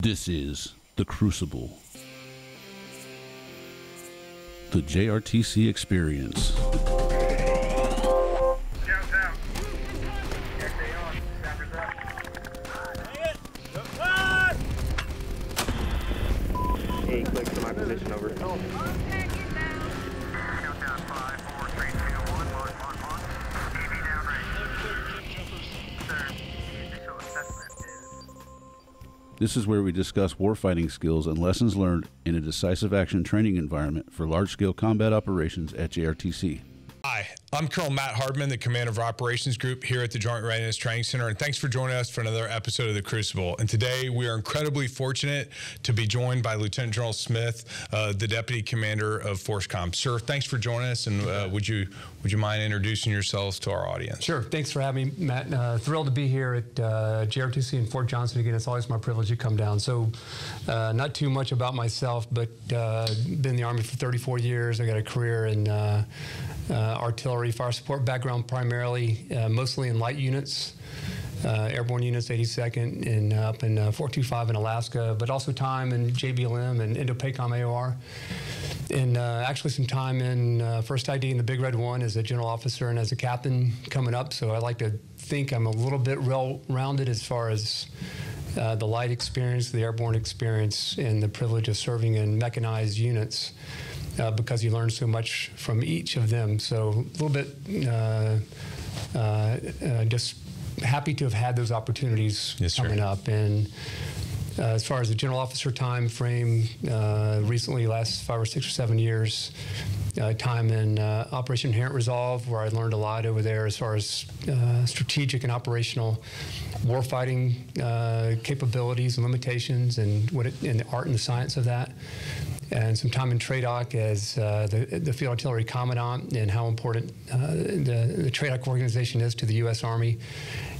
This is the Crucible, the JRTC experience. Hey, click to my position over. This is where we discuss warfighting skills and lessons learned in a decisive action training environment for large-scale combat operations at JRTC. Hi, I'm Colonel Matt Hardman, the Commander of Operations Group here at the Joint Readiness Training Center, and thanks for joining us for another episode of the Crucible. And today we are incredibly fortunate to be joined by Lieutenant General Smith, the Deputy Commander of FORSCOM. Sir, thanks for joining us, and would you mind introducing yourselves to our audience? Sure. Thanks for having me, Matt. Thrilled to be here at JRTC in Fort Johnson again. It's always my privilege to come down. So, not too much about myself, but been in the Army for 34 years. I got a career in artillery, fire support background primarily, mostly in light units, airborne units, 82nd, and up in 425 in Alaska, but also time in JBLM and Indo-PACOM AOR. And actually some time in 1st ID in the Big Red 1 as a general officer and as a captain coming up. So I like to think I'm a little bit well-rounded as far as the light experience, the airborne experience, and the privilege of serving in mechanized units. Because you learn so much from each of them. So a little bit just happy to have had those opportunities coming up. And as far as the general officer time frame, recently last 5 or 6 or 7 years, time in Operation Inherent Resolve, where I learned a lot over there as far as strategic and operational warfighting capabilities and limitations, and and the art and the science of that. And some time in TRADOC as the Field Artillery Commandant, and how important the TRADOC organization is to the U.S. Army.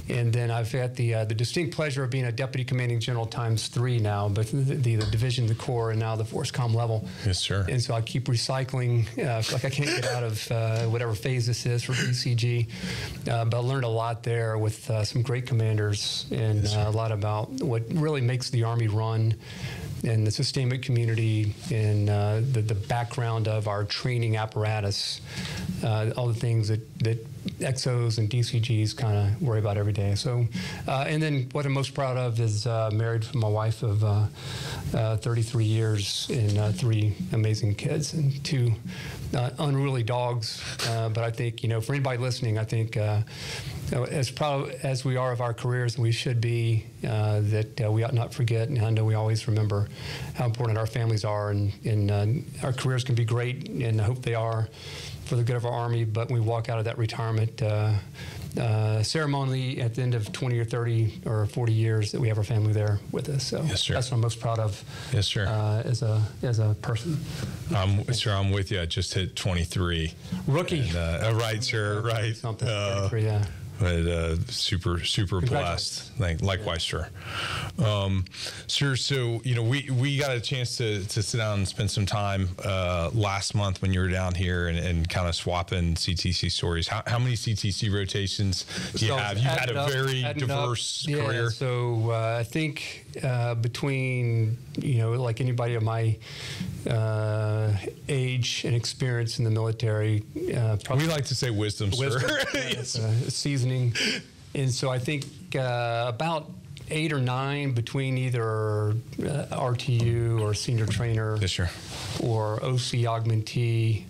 And then I've had the distinct pleasure of being a Deputy Commanding General ×3 now, but the Division, the Corps, and now the FORSCOM level. Yes, sir. And so I keep recycling. Like I can't get out of whatever phase this is for BCG. But I learned a lot there with some great commanders, and a lot about what really makes the Army run, and the sustainment community, and the background of our training apparatus, all the things that XOs and DCGs kind of worry about every day. So, and then what I'm most proud of is married to my wife of 33 years and 3 amazing kids and 2 unruly dogs. But I think, for anybody listening, I think as proud as we are of our careers, and we should be, that we ought not forget, and I know we always remember how important our families are, and our careers can be great, and I hope they are for the good of our Army, but when we walk out of that retirement ceremony at the end of 20 or 30 or 40 years, that we have our family there with us. So yes, sir. That's what I'm most proud of. Yes, sir. As a person. Sir, I'm with you. I just hit 23. Rookie. And, right, sir. Right. Something. 33, yeah. But super blessed. Likewise, sir. Sir, so we got a chance to sit down and spend some time last month when you were down here and kind of swapping CTC stories. How many CTC rotations do you have? You've had a very diverse career. Yeah, so I think between like anybody of my age and experience in the military, we like to say wisdom, sir. Yes. Seasoning. And so I think about 8 or 9 between either RTU or senior trainer, yes, sir, or OC augmentee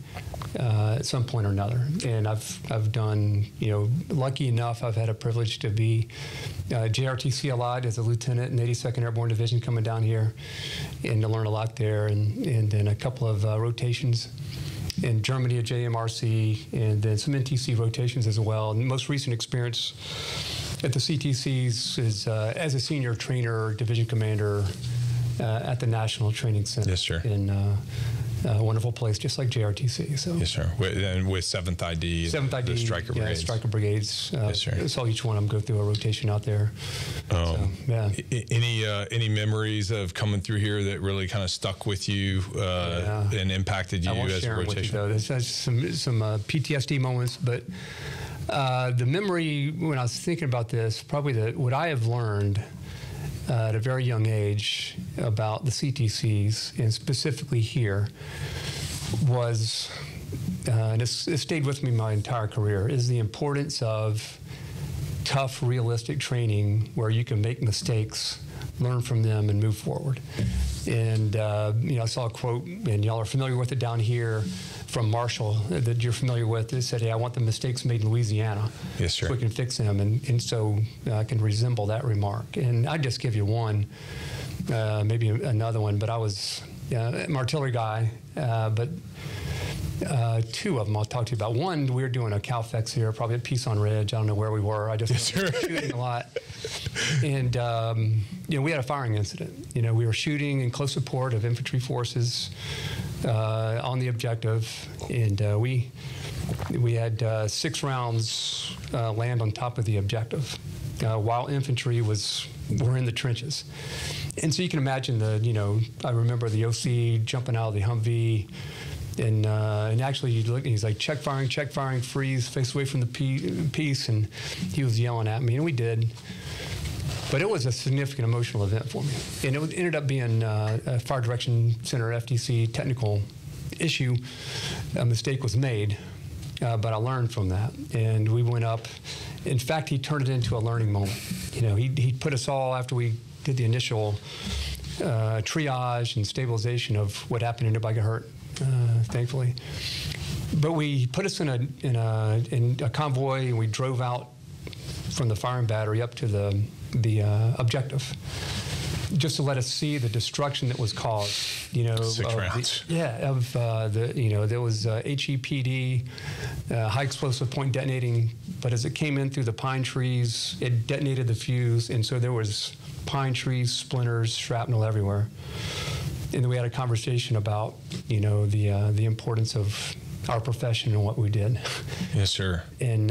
at some point or another. And I've done, lucky enough, I've had a privilege to be JRTC allied as a lieutenant in 82nd Airborne Division coming down here, and to learn a lot there, and then a couple of rotations in Germany at JMRC, and then some NTC rotations as well. And the most recent experience at the CTCs is as a senior trainer, division commander at the National Training Center. Yes, sir. In a wonderful place, just like JRTC. So. Yes, sir. And with 7th ID, 7th ID, the Striker Brigades. Yeah, Striker Brigades. Yes, sir. I saw each one of them go through a rotation out there. So, yeah. Any memories of coming through here that really kind of stuck with you and impacted you as a rotation? With you, though. There's some PTSD moments, but the memory when I was thinking about this, probably what I have learned at a very young age about the CTCs, and specifically here, was, and it stayed with me my entire career, is the importance of tough, realistic training where you can make mistakes, learn from them, and move forward. And I saw a quote, and y'all are familiar with it down here, from Marshall that you're familiar with. It said, "Hey, I want the mistakes made in Louisiana, yes, sir, so we can fix them." And so I can resemble that remark. And I'd just give you one, maybe another one. But I was an artillery guy, but two of them I'll talk to you about. One, we were doing a CalFex here, probably at Peace on Ridge. I don't know where we were. I just was shooting a lot. And, we had a firing incident. We were shooting in close support of infantry forces on the objective. And we had 6 rounds land on top of the objective while infantry were in the trenches. And so you can imagine I remember the OC jumping out of the Humvee. And actually, you look, and he's like, check firing, freeze, face away from the piece. And he was yelling at me, and we did. But it was a significant emotional event for me. And it ended up being a Fire Direction Center FTC technical issue. A mistake was made, but I learned from that. And we went up. In fact, he turned it into a learning moment. He put us all, after we did the initial triage and stabilization of what happened, and nobody got hurt. Thankfully, but we put us in a convoy, and we drove out from the firing battery up to the objective, just to let us see the destruction that was caused. 6 rounds. There was HEPD, high explosive point detonating, but as it came in through the pine trees, it detonated the fuse, and so there was pine trees, splinters, shrapnel everywhere. And then we had a conversation about, the importance of our profession and what we did. Yes, sir. And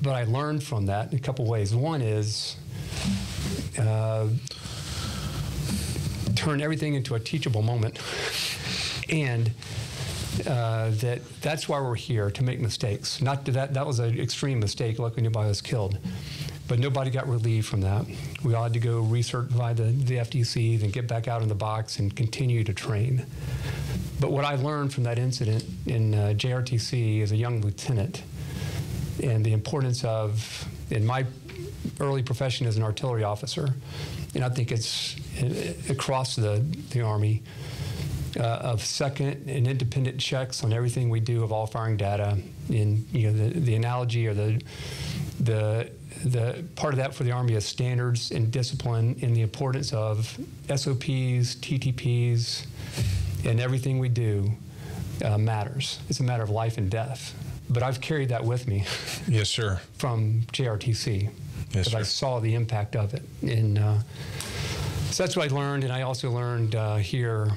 but I learned from that in a couple ways. One is turn everything into a teachable moment, and that's why we're here, to make mistakes. Not that was an extreme mistake. Luckily, nobody was killed. But nobody got relieved from that. We all had to go recertify the FTC, then get back out in the box and continue to train. But what I learned from that incident in JRTC as a young lieutenant, and the importance of, in my early profession as an artillery officer, and I think it's across the Army, of second and independent checks on everything we do of all firing data. In the analogy, or the part of that for the Army is standards and discipline, and the importance of SOPs, TTPs, and everything we do matters. It's a matter of life and death. But I've carried that with me. Yes, sir. From JRTC. Yes, sir. I saw the impact of it. And so that's what I learned. And I also learned here,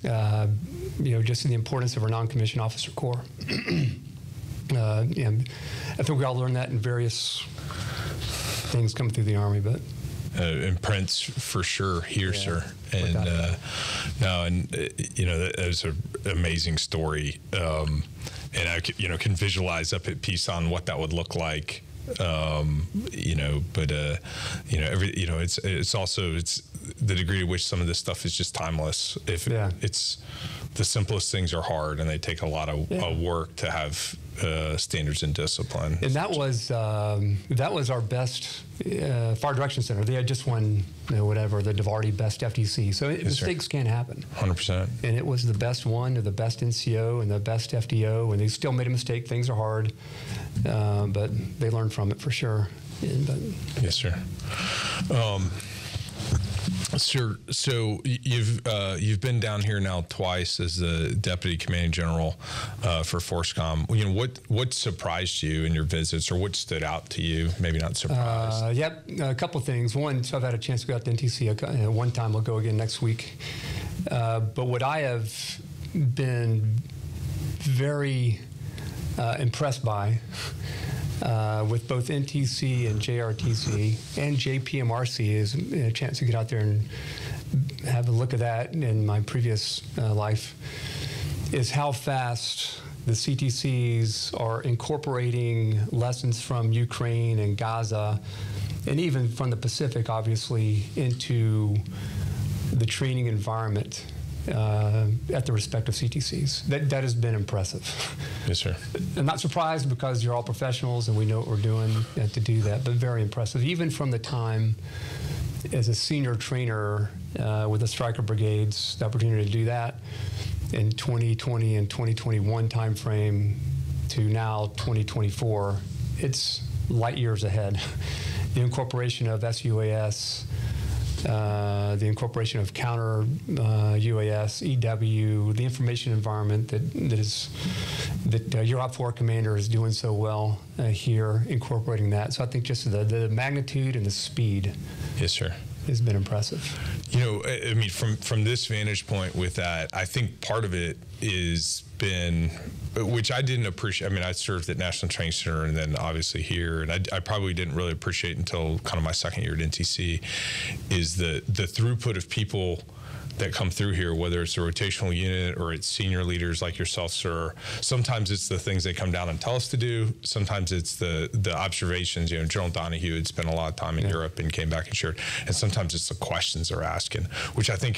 just the importance of our non-commissioned officer corps. I think we all learned that in various things coming through the Army, but imprints for sure here, sir. And that was an amazing story, and I can visualize up at Peace on what that would look like. It's also the degree to which some of this stuff is just timeless. It's the simplest things are hard, and they take a lot of work to have standards and discipline. And that was our best Fire Direction Center. They had just won, the DeVarty Best FTC. So mistakes can happen. 100%. And it was the best one, or the best NCO, and the best FDO, and they still made a mistake. Things are hard, but they learned from it for sure. Yes, sir. Sir, so you've been down here now twice as the Deputy Commanding General for FORSCOM. What surprised you in your visits, or what stood out to you? Maybe not surprised. A couple of things. One, so I've had a chance to go out to NTC one time. I'll go again next week. But what I have been very impressed by, with both NTC and JRTC and JPMRC, is a chance to get out there and have a look at that in my previous life, is how fast the CTCs are incorporating lessons from Ukraine and Gaza and even from the Pacific, obviously, into the training environment at the respective CTCs. That has been impressive. Yes, sir. I'm not surprised because you're all professionals and we know what we're doing to do that, but very impressive. Even from the time as a senior trainer with the Striker Brigades, the opportunity to do that in 2020 and 2021 timeframe to now 2024, it's light years ahead. The incorporation of SUAS, the incorporation of counter UAS, EW, the information environment that your Op 4 commander is doing so well here, incorporating that. So I think just the magnitude and the speed. Yes, sir. Has been impressive. You know, I mean, from this vantage point with that, I think part of it is been, which I didn't appreciate. I mean, I served at National Training Center and then obviously here, and I probably didn't really appreciate until kind of my second year at NTC, is the throughput of people that come through here, whether it's a rotational unit or it's senior leaders like yourself, sir. Sometimes it's the things they come down and tell us to do. Sometimes it's the observations. You know, General Donahue had spent a lot of time in Europe and came back and shared. And sometimes it's the questions they're asking, which I think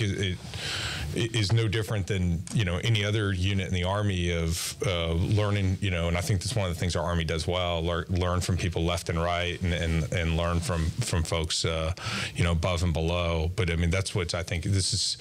is no different than, you know, any other unit in the Army of learning, you know, and I think that's one of the things our Army does well, learn from people left and right and learn from folks, you know, above and below. But I mean, that's what I think this is.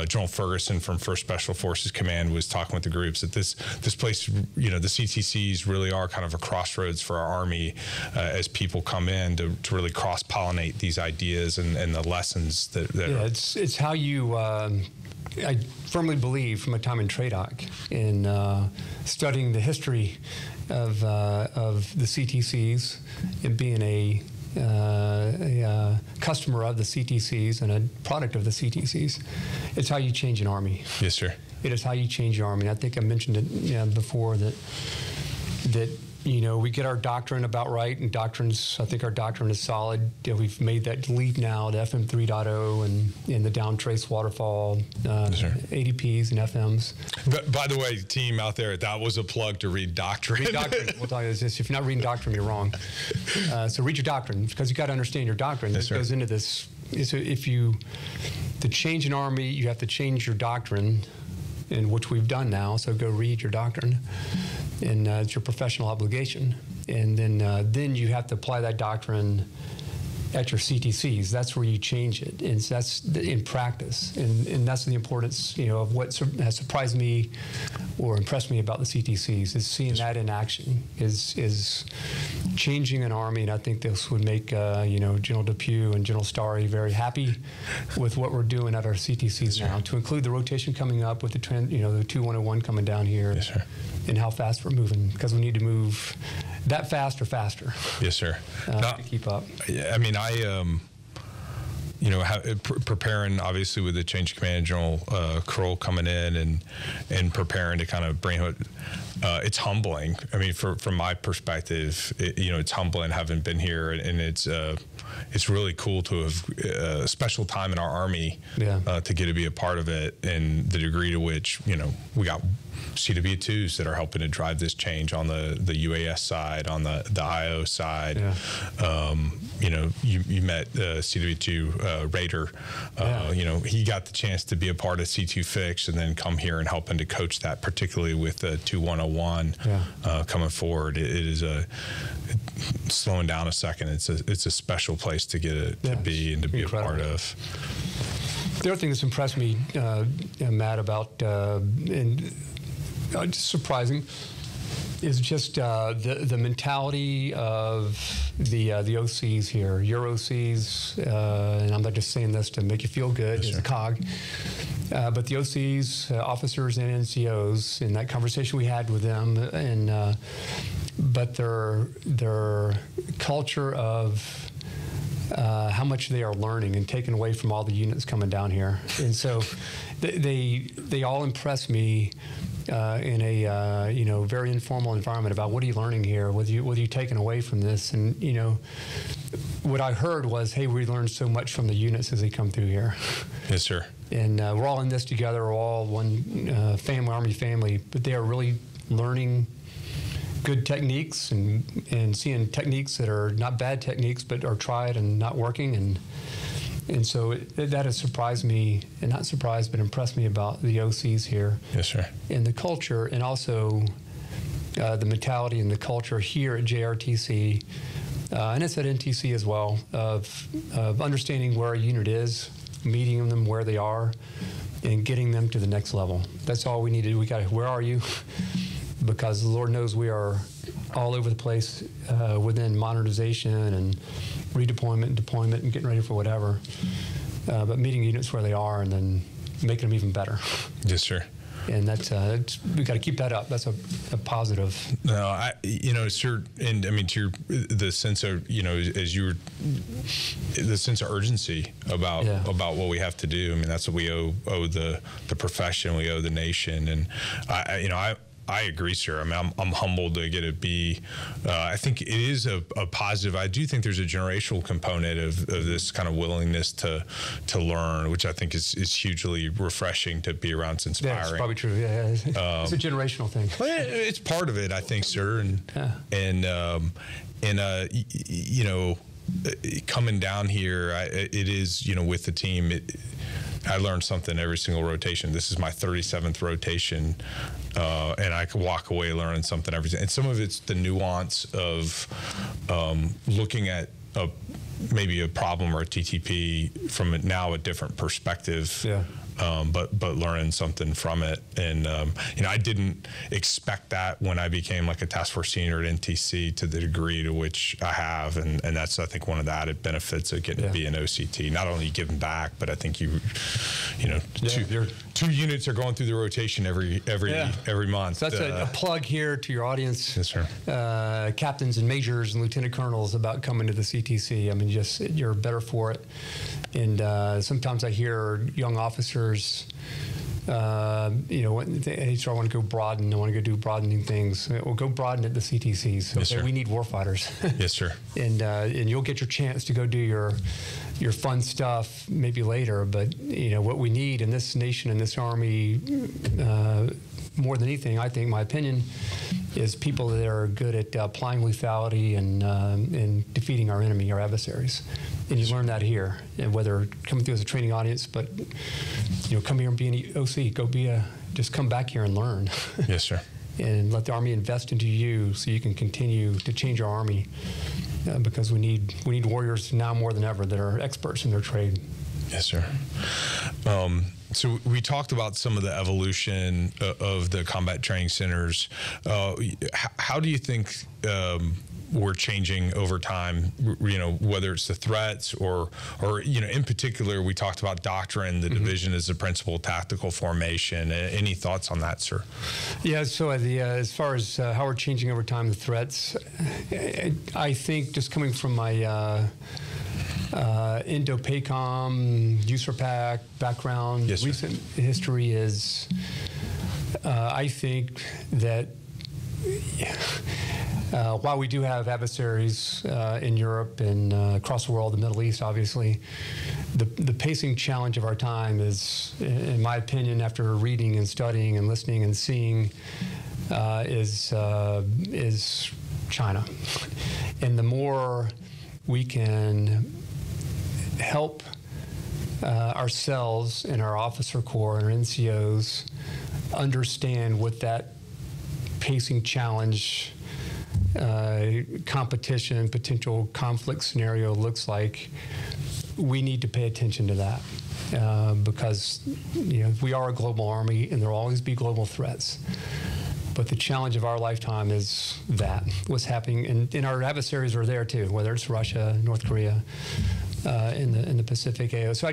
General Ferguson from 1st Special Forces Command was talking with the groups that this place, you know, the CTCs really are kind of a crossroads for our Army as people come in to really cross-pollinate these ideas and the lessons that are. It's how you, I firmly believe from my time in TRADOC in studying the history of the CTCs and being a customer of the CTCs and a product of the CTCs. It's how you change an Army. Yes, sir. It is how you change your Army. I think I mentioned it before that you know, we get our doctrine about right, and doctrines, I think our doctrine is solid. You know, we've made that leap now to FM 3.0 and the down trace waterfall, yes, ADPs and FMs. But by the way, team out there, that was a plug to read doctrine. Read doctrine. We'll tell you this. If you're not reading doctrine, you're wrong. So read your doctrine, because you got to understand your doctrine. Yes, this goes into this. So to change an Army, you have to change your doctrine, in which we've done now. So go read your doctrine, and it's your professional obligation. And then you have to apply that doctrine at your CTCs. That's where you change it, and that's in practice. And that's the importance, you know, of what has surprised me or impressed me about the CTCs is seeing that in action, is changing an Army. And I think this would make you know, General Depew and General Starry very happy with what we're doing at our CTCs now. To include the rotation coming up with the the 2101 coming down here. Yes, sir. And how fast we're moving, because we need to move that fast or faster. Yes, sir. To keep up. I mean, you know, preparing obviously with the change of command, General Kroll coming in and preparing to kind of bring it. It's humbling. I mean, from my perspective, you know, it's humbling having been here, and it's really cool to have a special time in our Army to get to be a part of it, and the degree to which, you know, we got CW2s that are helping to drive this change on the UAS side, on the IO side. You know, you met CW2 Raider. You know, he got the chance to be a part of C2 Fix and then come here and helping to coach that, particularly with the 2101 coming forward. It is slowing down a second. It's a special place to get to be and to be incredible. A part of. The other thing that's impressed me, Matt, about and just surprising, is just the mentality of the OCs here. Your OCs, and I'm not just saying this to make you feel good, as a cog, but the OCs, officers and NCOs, in that conversation we had with them, and but their culture of how much they are learning and taken away from all the units coming down here, and so they all impress me in a you know, very informal environment about what are you learning here, what are you taking away from this, and you know, what I heard was, hey, we learned so much from the units as they come through here. Yes, sir. And we're all in this together. We're all one family, Army family, but they are really learning good techniques and seeing techniques that are not bad techniques but are tried and not working, and so that has surprised me, and not surprised but impressed me about the OCs here. Yes, sir. And the culture, and also the mentality and the culture here at JRTC, and it's at NTC as well, of understanding where a unit is, meeting them where they are, and getting them to the next level. That's all we need to do. We got to, where are you? Because the Lord knows we are all over the place within modernization and redeployment and deployment and getting ready for whatever. But meeting units where they are and then making them even better. Yes, sir. And that's we got to keep that up. That's a positive. No, sir, and I mean to the sense of, as you were, the sense of urgency about what we have to do. I mean, that's what we owe the profession, we owe the nation, and I agree, sir. I mean, I'm humbled to get to be. I think it is a positive. I do think there's a generational component of this kind of willingness to learn, which I think is hugely refreshing to be around. It's inspiring. Yeah, it's probably true. Yeah, it's a generational thing. It's part of it, I think, sir. Coming down here, it is, with the team. I learned something every single rotation. This is my 37th rotation, and I could walk away learning something every day. And some of it's the nuance of looking at maybe a problem or a TTP from now a different perspective. Yeah. But learning something from it, and I didn't expect that when I became like a task force senior at NTC to the degree to which I have, and that's, I think, one of the added benefits of getting to be an OCT. Not only giving back, but I think two units are going through the rotation every month. So that's a plug here to your audience. Yes, sir. Captains and majors and lieutenant colonels about coming to the CTC. I mean, you're better for it. And sometimes I hear young officers, they want to go broaden. They want to go do broadening things. Well, go broaden at the CTCs. So yes, sir. We need warfighters. Yes, sir. And you'll get your chance to go do your fun stuff maybe later. But what we need in this nation, in this Army, more than anything, I think, my opinion, is people that are good at applying lethality and defeating our enemy, our adversaries. And you learn that here, and whether coming through as a training audience, but come here and be an OC. Just come back here and learn. Yes, sir. And let the Army invest into you, so you can continue to change our Army, because we need warriors now more than ever that are experts in their trade. Yes, sir. So we talked about some of the evolution of the combat training centers. How do you think we're changing over time, whether it's the threats or in particular, we talked about doctrine, the division as the principal tactical formation. Any thoughts on that, sir? Yeah, so as far as how we're changing over time, the threats, I think just coming from my Indo-PACOM, USRPAC background, yes, recent history is, I think that while we do have adversaries in Europe and across the world, the Middle East, obviously, the pacing challenge of our time is, in my opinion, after reading and studying and listening and seeing, is China. And the more we can help ourselves and our officer corps and our NCOs understand what that pacing challenge, competition, potential conflict scenario looks like, we need to pay attention to that, because we are a global Army and there will always be global threats. But the challenge of our lifetime is what's happening, and our adversaries are there too, whether it's Russia, North Korea, in the Pacific AO. So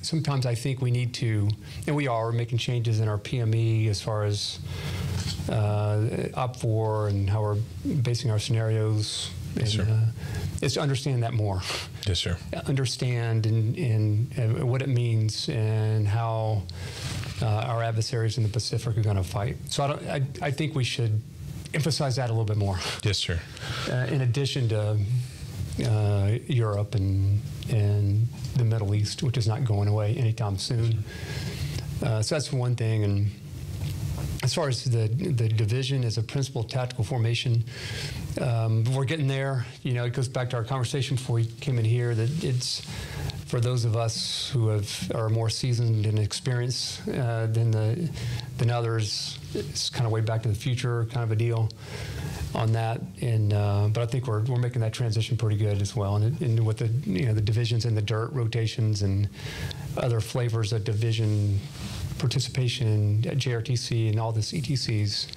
sometimes I think we need to, and we're making changes in our PME as far as OPFOR and how we're basing our scenarios. Yes, and, sir. Is to understand that more. Yes, sir. Understand and what it means and how our adversaries in the Pacific are going to fight. So I think we should emphasize that a little bit more. Yes, sir. In addition to Europe and the Middle East, which is not going away anytime soon. So that's one thing. And As far as the division as a principal tactical formation, we're getting there. You know, it goes back to our conversation before we came in here that it's for those of us who are more seasoned and experienced than others. It's kind of way back to the future kind of a deal on that. And but I think we're making that transition pretty good as well. And with the the divisions and the dirt rotations and other flavors of division participation at JRTC and all the CTCs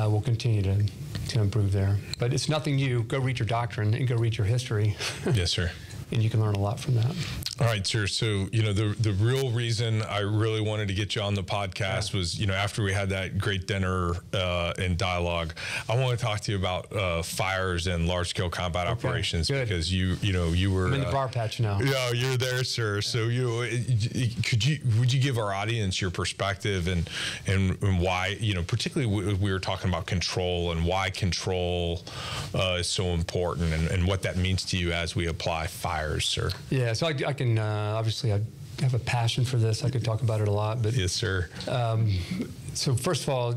will continue to improve there. But it's nothing new. Go read your doctrine and go read your history. Yes, sir. And you can learn a lot from that. All right, sir. So, the real reason I really wanted to get you on the podcast was, after we had that great dinner and dialogue, I want to talk to you about fires and large-scale combat operations. Good. Because you were I'm in the bar patch now. Yeah, you're there, sir. So would you give our audience your perspective and why, particularly we were talking about control and why control is so important and what that means to you as we apply fires, sir. Yeah, so I can obviously I have a passion for this. I could talk about it a lot, but yes, sir. So first of all,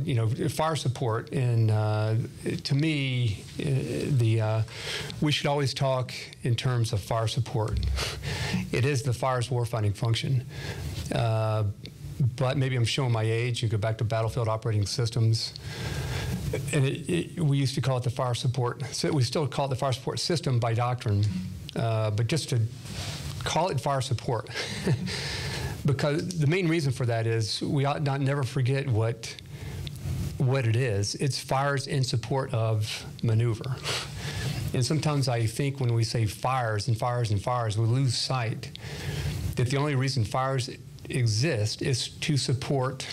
fire support, and to me, we should always talk in terms of fire support. It is the fire's warfighting function. But maybe I'm showing my age. You go back to battlefield operating systems, and we used to call it the fire support. So we still call it the fire support system by doctrine, but just to call it fire support, because the main reason for that is we ought not never forget what it is. It's fires in support of maneuver. And sometimes I think when we say fires and fires and fires, we lose sight that the only reason fires exist is to support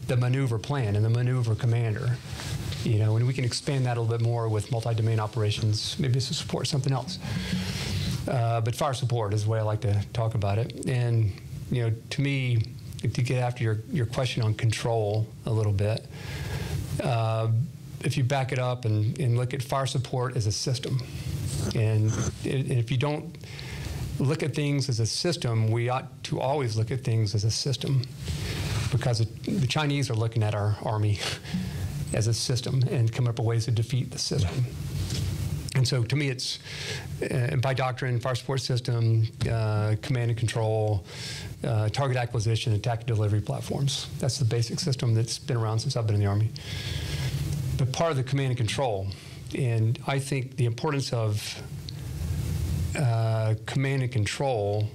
the maneuver plan and the maneuver commander. And we can expand that a little bit more with multi-domain operations, maybe to support something else. But fire support is the way I like to talk about it. And, to me, to get after your question on control a little bit, if you back it up and look at fire support as a system, and if you don't look at things as a system, we ought to always look at things as a system, because the Chinese are looking at our Army as a system and coming up with ways to defeat the system. And so to me, it's by doctrine, fire support system, command and control, target acquisition, and tactical delivery platforms. That's the basic system that's been around since I've been in the Army. But part of the command and control, and I think the importance of command and control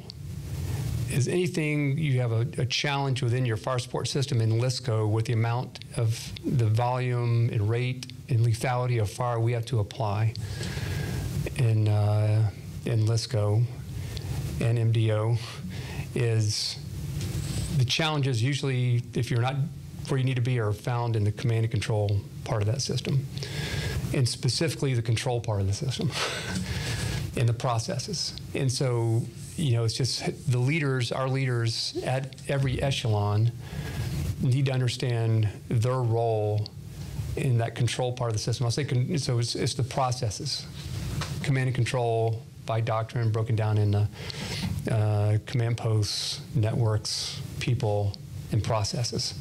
is anything you have a challenge within your fire support system in LSCO with the amount of the volume and rate and lethality of fire we have to apply in LSCO and MDO is the challenges usually, if you're not where you need to be, are found in the command and control part of that system, and specifically the control part of the system and the processes. And so, it's just the leaders, our leaders at every echelon need to understand their role in that control part of the system. I'll say, so it's the processes. Command and control by doctrine broken down into command posts, networks, people, and processes.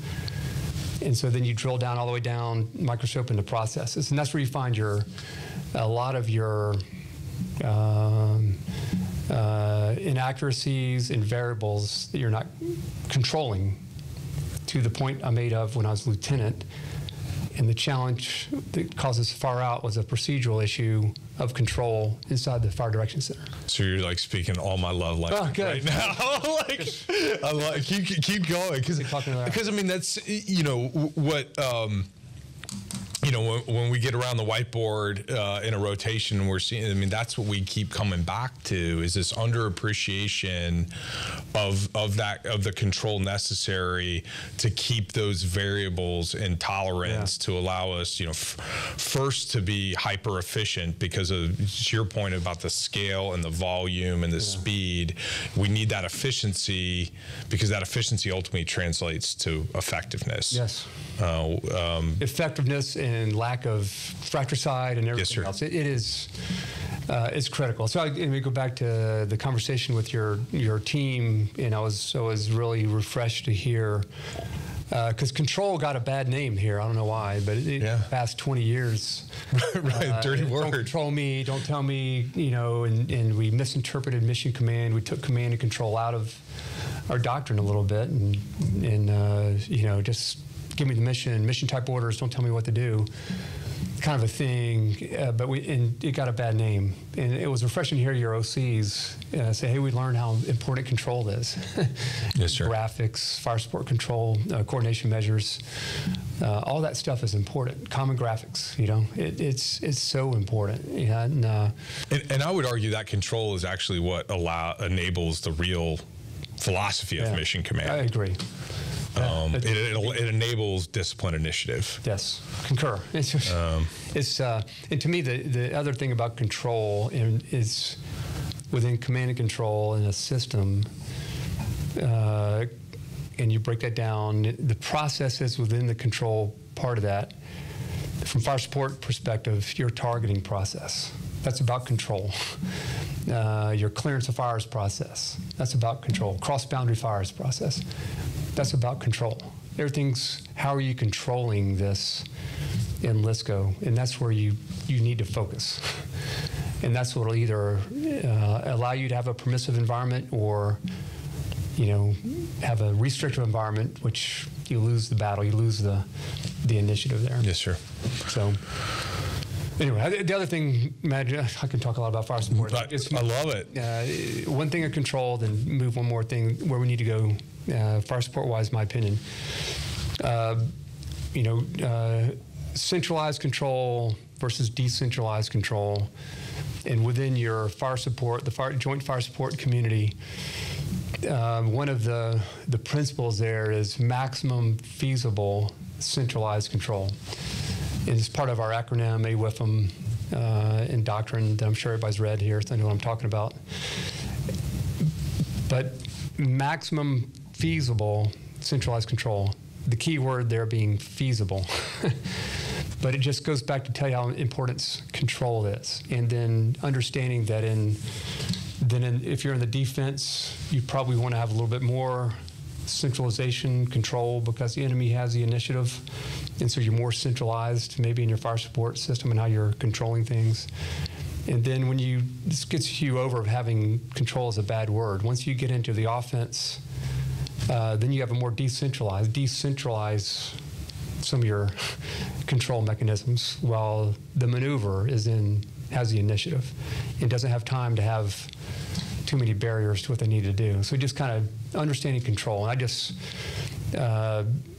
And so then you drill down all the way down, microscope into processes. And that's where you find a lot of your inaccuracies and variables that you're not controlling, to the point I made of when I was lieutenant. And the challenge that causes far out was a procedural issue of control inside the Fire Direction Center. So you're like speaking all my love language right now. I like keep going, because I mean that's what when we get around the whiteboard in a rotation, we're seeing, I mean, that's what we keep coming back to, is this underappreciation of the control necessary to keep those variables in tolerance, to allow us, first to be hyper efficient, because of your point about the scale and the volume and the speed. We need that efficiency, because that efficiency ultimately translates to effectiveness. Yes. Effectiveness and lack of fratricide and everything else. It is it's critical. So let me go back to the conversation with your team, and I was really refreshed to hear Because control got a bad name here. I don't know why, but past 20 years. Right, dirty word. Don't control me, don't tell me, and we misinterpreted mission command. We took command and control out of our doctrine a little bit, and just give me the mission type orders, don't tell me what to do. Kind of a thing, but it got a bad name. And it was refreshing to hear your OCs say, hey, we learned how important control is. Yes, sir. Graphics, fire support control, coordination measures, all that stuff is important. Common graphics, it's so important. And I would argue that control is actually what enables the real philosophy of mission command. I agree. It enables discipline initiative. Yes, concur. And to me, the other thing about control is within command and control in a system, and you break that down, the processes within the control part of that, from fire support perspective, your targeting process. That's about control. Your clearance of fires process. That's about control. Cross-boundary fires process. That's about control. Everything's how are you controlling this in LSCO, and that's where you need to focus. And that's what will either allow you to have a permissive environment or have a restrictive environment, which you lose the battle, you lose the initiative there. Yes, sir. So anyway, the other thing, Matt, I can talk a lot about fire support. I love it. One thing of control, then move one more thing where we need to go, fire support-wise, my opinion. Centralized control versus decentralized control. And within your fire support, the joint fire support community, one of the principles there is maximum feasible centralized control. And it's part of our acronym, AWIFM, in doctrine that I'm sure everybody's read here, so I know what I'm talking about. But maximum feasible centralized control, the key word there being feasible. But it just goes back to tell you how important control is. And then understanding that if you're in the defense, you probably want to have a little bit more centralization control because the enemy has the initiative. And so you're more centralized maybe in your fire support system and how you're controlling things. And then this gets you over having control as a bad word. Once you get into the offense, then you have a more decentralize some of your control mechanisms while the maneuver has the initiative. It doesn't have time to have too many barriers to what they need to do. So just kind of understanding control. And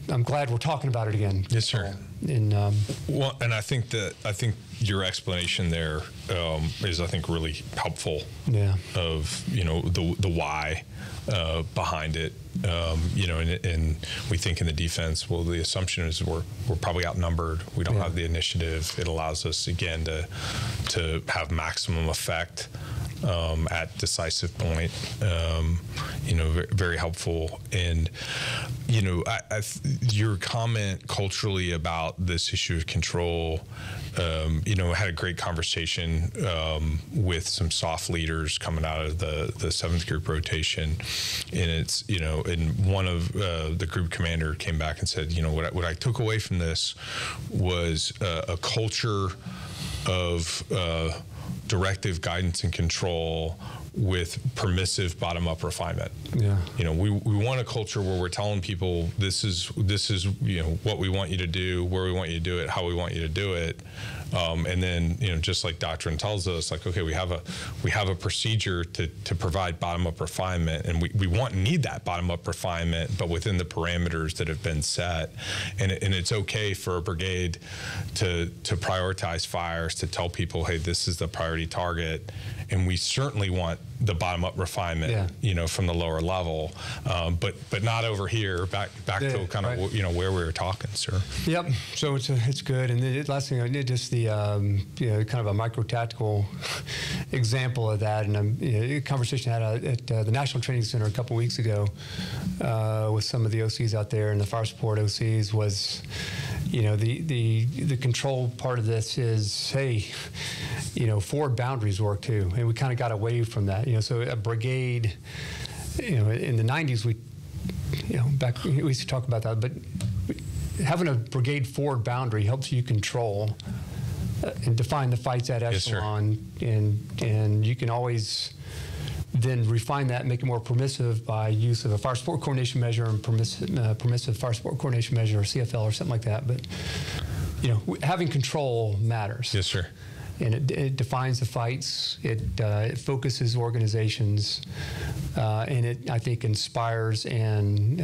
I'm glad we're talking about it again. Yes, sir. And I think your explanation there is, I think, really helpful. Yeah. Of the why behind it. And we think in the defense, well, the assumption is we're probably outnumbered. We don't have the initiative. It allows us again to have maximum effect at decisive point. Very helpful. And your comment culturally about this issue of control. I had a great conversation with some soft leaders coming out of the 7th group rotation, and it's and one of the group commander came back and said, what I took away from this was a culture of directive guidance and control with permissive bottom-up refinement. Yeah. We want a culture where we're telling people this is what we want you to do, where we want you to do it, how we want you to do it, and then just like doctrine tells us, like, okay, we have a procedure to provide bottom-up refinement, and we want and need that bottom-up refinement, but within the parameters that have been set, and it's okay for a brigade to prioritize fires, to tell people, hey, this is the priority target. And we certainly want the bottom-up refinement, from the lower level, but not over here. Back to kind of where we were talking, sir. Yep. So it's good. And the last thing I did, just the kind of a micro tactical example of that, and a conversation I had at the National Training Center a couple weeks ago with some of the OCs out there, and the fire support OCs was. The control part of this is, hey, forward boundaries work too, and we kind of got away from that. So a brigade, in the 90s, we back we used to talk about that, but having a brigade forward boundary helps you control and define the fights at Echelon, and you can always then refine that and make it more permissive by use of a fire support coordination measure and permissive fire support coordination measure or CFL or something like that. But having control matters. Yes, sir. And it defines the fights. It focuses organizations, and it, I think, inspires and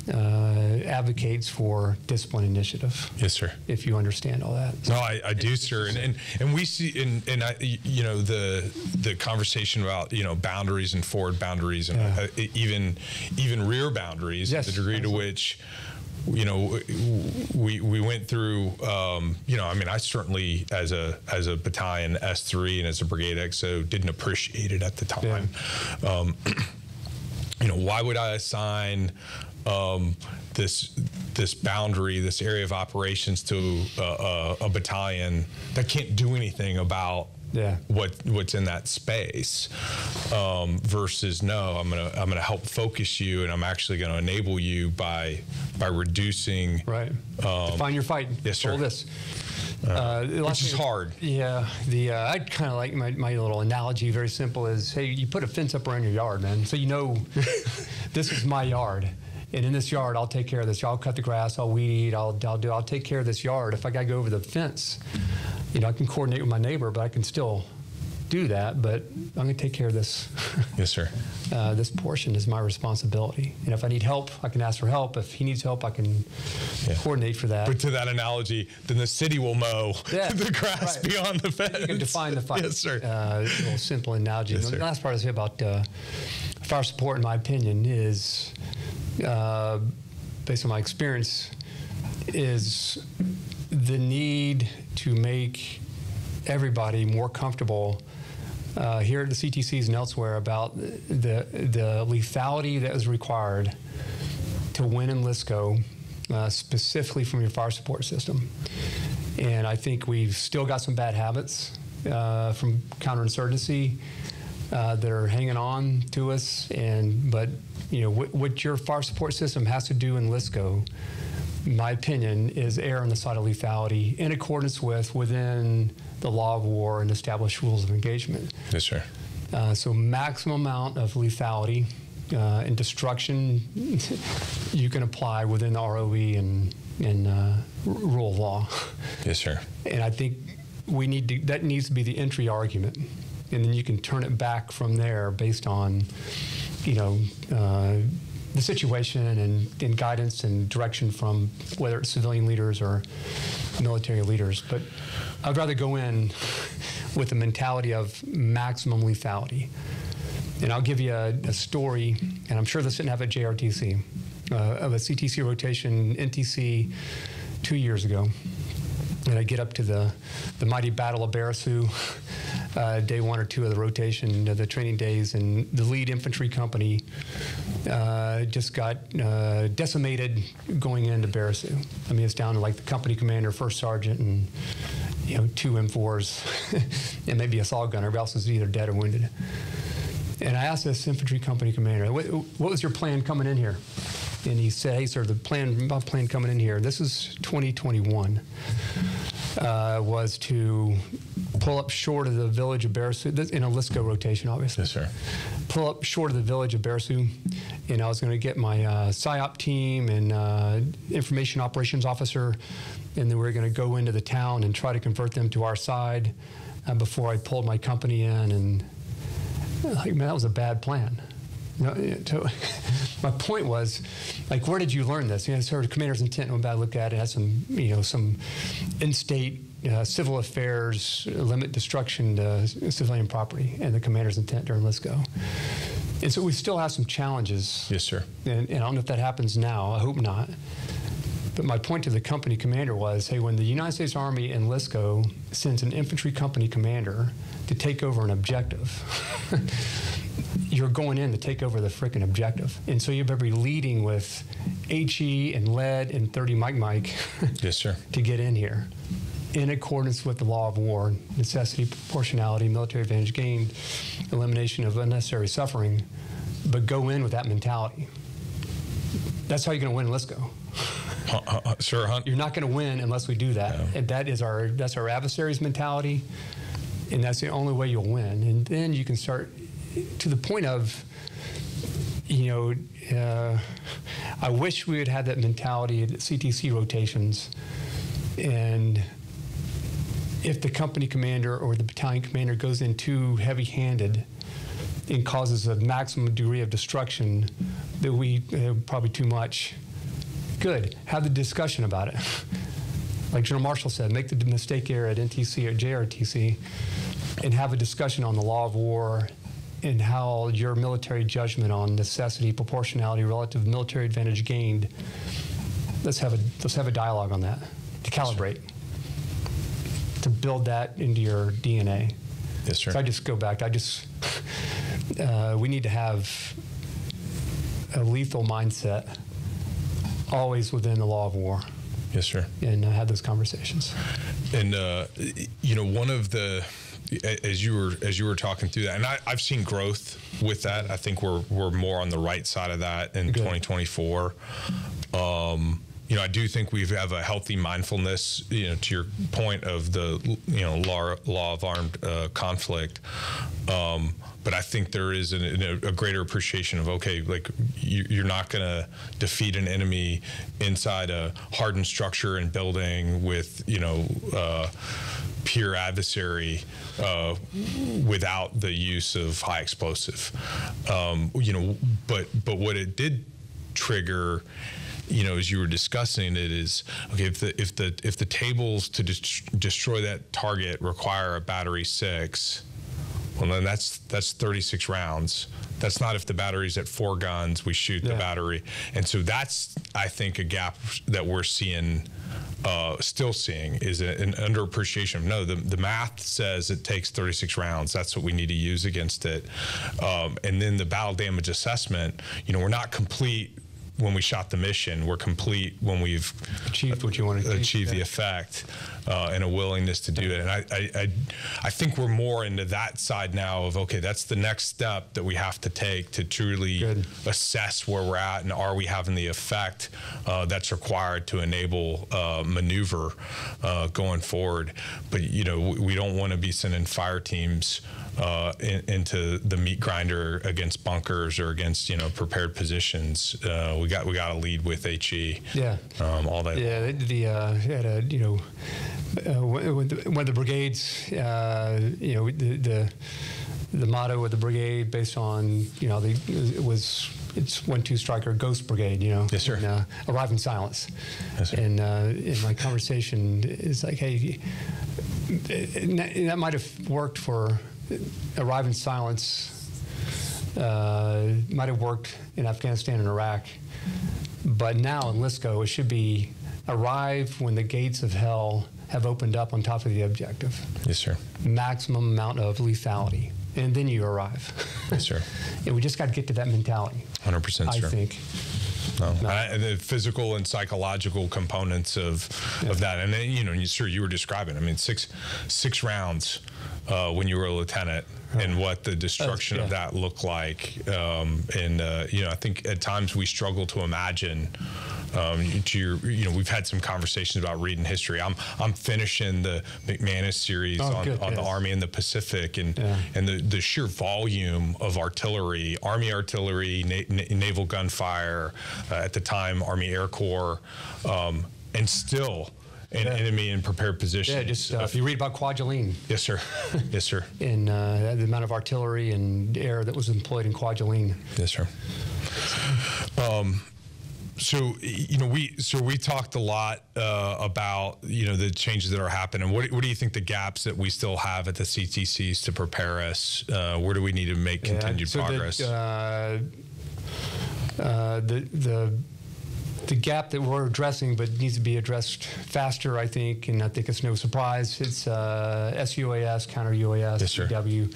advocates for discipline initiative. Yes, sir. If you understand all that. No, I do, sir. And we see, and I, the conversation about boundaries and forward boundaries and even rear boundaries, yes, the degree to which we went through, I mean, I certainly, as a battalion S3 and as a brigade XO, didn't appreciate it at the time. Yeah. Why would I assign this boundary, this area of operations to a battalion that can't do anything about what's in that space, versus no, I'm gonna help focus you, and I'm actually gonna enable you by reducing. Right. Define your fight. Yes, sir. All this. Which is hard. Yeah. I'd kind of like my little analogy, very simple, is, hey, you put a fence up around your yard, man, so this is my yard. And in this yard, I'll take care of this. I'll cut the grass, I'll weed, I'll take care of this yard. If I got to go over the fence, I can coordinate with my neighbor, but I can still do that. But I'm going to take care of this. Yes, sir. This portion is my responsibility. And if I need help, I can ask for help. If he needs help, I can coordinate for that. But to that analogy, then the city will mow the grass beyond the fence. You can define the fight. Yes, sir. A little simple analogy. Yes, the last part I say about fire support, in my opinion, is, based on my experience, is the need to make everybody more comfortable here at the CTCs and elsewhere about the lethality that is required to win in LSCO, specifically from your fire support system. And I think we've still got some bad habits from counterinsurgency that are hanging on to us. But what your fire support system has to do in LSCO, my opinion, is err on the side of lethality in accordance within the law of war and established rules of engagement. Yes, sir. So maximum amount of lethality and destruction you can apply within the ROE and rule of law. Yes, sir. And I think that needs to be the entry argument, and then you can turn it back from there based on the situation and guidance and direction from whether it's civilian leaders or military leaders. But I'd rather go in with the mentality of maximum lethality. And I'll give you a story, and I'm sure this didn't have a JRTC, of a CTC rotation NTC 2 years ago. And I get up to the mighty Battle of Barisu, day 1 or 2 of the rotation, the training days, and the lead infantry company just got decimated going into Barisu. I mean, it's down to like the company commander, first sergeant, and 2 M4s, and maybe a saw gunner. Everybody else is either dead or wounded. And I asked this infantry company commander, what was your plan coming in here? And he said, hey, sir, my plan coming in here, this is 2021, was to pull up short of the village of Barisu, in a LSCO rotation, obviously. Yes, sir. Pull up short of the village of Barisu, and I was going to get my PSYOP team and information operations officer, and then we were going to go into the town and try to convert them to our side before I pulled my company in. And man, that was a bad plan. My point was, where did you learn this? Sort of commander's intent. When I look at it, has some in-state civil affairs limit destruction to civilian property, and the commander's intent during LSCO. And so we still have some challenges. Yes, sir. And I don't know if that happens now. I hope not. But my point to the company commander was, hey, when the United States Army in LSCO sends an infantry company commander to take over an objective, you're going in to take over the frickin' objective. And so you better be leading with HE and lead and 30 Mike yes, sir, to get in here in accordance with the law of war, necessity, proportionality, military advantage gained, elimination of unnecessary suffering, but go in with that mentality. That's how you're going to win LSCO. Sir, Hunt? You're not going to win unless we do that. No. And that's our adversary's mentality, and that's the only way you'll win. And then you can start to the point of, I wish we had had that mentality at CTC rotations. And if the company commander or the battalion commander goes in too heavy-handed and causes a maximum degree of destruction, that we probably too much. Good. Have the discussion about it. Like General Marshall said, make the mistake here at NTC or JRTC and have a discussion on the law of war and how your military judgment on necessity, proportionality, relative military advantage gained. Let's have a dialogue on that to calibrate, to build that into your DNA. Yes, sir. So I just go back. We need to have a lethal mindset always within the law of war. Yes, sir. And have those conversations. And one of the, as you were talking through that, and I've seen growth with that. I think we're more on the right side of that in 2024. I do think we have a healthy mindfulness, to your point of the, law of armed conflict. But I think there is a greater appreciation of, okay, like you're not going to defeat an enemy inside a hardened structure and building with, peer adversary without the use of high explosive. But what it did trigger, as you were discussing it, is okay. If the tables to destroy that target require a battery 6, well, then that's 36 rounds. That's not if the battery's at 4 guns, we shoot the battery. And so that's, I think, a gap that we're seeing, still seeing, is an underappreciation. No, the math says it takes 36 rounds. That's what we need to use against it. And then the battle damage assessment, we're not complete when we shot the mission. We're complete when we've achieved what you want to achieve the effect, and a willingness to do it. And I think we're more into that side now of, okay, that's the next step that we have to take to truly assess where we're at, and are we having the effect that's required to enable maneuver going forward. But we don't want to be sending fire teams into the meat grinder against bunkers or against prepared positions. We got to lead with HE. Yeah. All that. Yeah. When the brigades, the motto of the brigade based on it's 1-2 striker ghost brigade. Yes, sir. And, arrive in silence. Yes, sir. And in my conversation is like, hey, that might have worked for. Arrive in silence might have worked in Afghanistan and Iraq, but now in LSCO it should be arrive when the gates of hell have opened up on top of the objective. Yes, sir. Maximum amount of lethality, and then you arrive. Yes, sir. And we just got to get to that mentality. 100%, sir. I think. No. And the physical and psychological components of that, and then you were describing. I mean, six rounds when you were a lieutenant, and what the destruction of that looked like. I think at times we struggle to imagine. We've had some conversations about reading history. I'm finishing the McManus series on the Army in the Pacific, and the sheer volume of artillery, Army artillery, naval gunfire, at the time Army Air Corps, and still an enemy in prepared position. Yeah, just if you read about Kwajalein. Yes, sir. Yes, sir. And the amount of artillery and air that was employed in Kwajalein. Yes, sir. So we talked a lot about the changes that are happening. What do you think the gaps that we still have at the CTCs to prepare us? Where do we need to make continued progress? The gap that we're addressing, but needs to be addressed faster, I think, and I think it's no surprise. It's SUAS, counter UAS, CW.